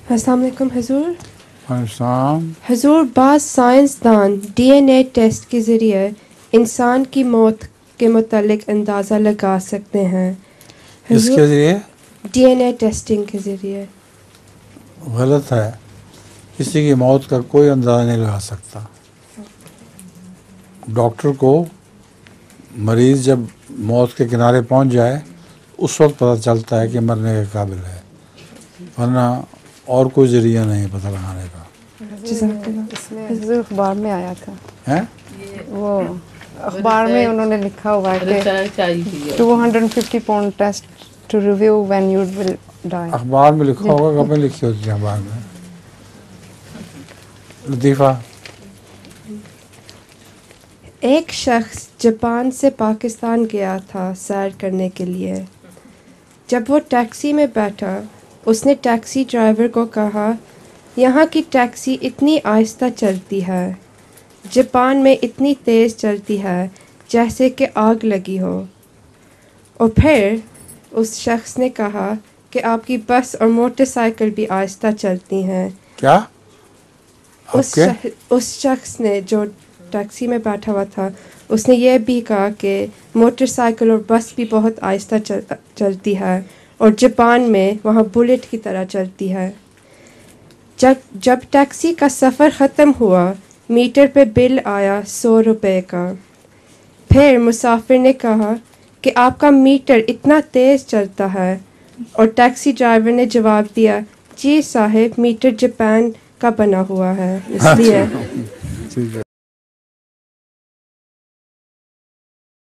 السلام علیکم حضور. حضور بعض سائنسدان DNA ٹیسٹ کے ذریعے انسان کی موت کے متعلق اندازہ لگا سکتے ہیں. اس کے ذریعے DNA ٹیسٹنگ کے ذریعے غلط ہے. کسی کی موت کا کوئی اندازہ نہیں لگا سکتا. ڈاکٹر کو مریض جب موت کے کنارے پہنچ جائے اس وقت پتہ چلتا ہے کہ مرنے کے قابل ہے، ورنہ اور کوئی ذریعہ نہیں پتہ لگانے کا. اس میں حضور اخبار میں آیا تھا، وہ اخبار میں انہوں نے لکھا ہوا ہے کہ 250 pound test to review when you will die. اخبار میں لکھا ہوگا، کب میں لکھی ہوتی ہے اخبار میں؟ لطیفہ. ایک شخص جاپان سے پاکستان گیا تھا سیر کرنے کے لیے. جب وہ ٹیکسی میں بیٹھا اس نے ٹیکسی ڈرائیور کو کہا، یہاں کی ٹیکسی اتنی آہستہ چلتی ہے، جاپان میں اتنی تیز چلتی ہے جیسے کہ آگ لگی ہو. اور پھر اس شخص نے کہا کہ آپ کی بس اور موٹر سائیکل بھی آہستہ چلتی ہیں. کیا؟ اس شخص نے جو ٹیکسی میں بیٹھا ہوا تھا اس نے یہ بھی کہا کہ موٹر سائیکل اور بس بھی بہت آہستہ چلتی ہے اور جاپان میں وہاں بلٹ کی طرح چلتی ہے. جب ٹیکسی کا سفر ختم ہوا میٹر پہ بل آیا 100 روپے کا. پھر مسافر نے کہا کہ آپ کا میٹر اتنا تیز چلتا ہے، اور ٹیکسی ڈرائیور نے جواب دیا، جی صاحب میٹر جاپان کا بنا ہوا ہے اس لیے.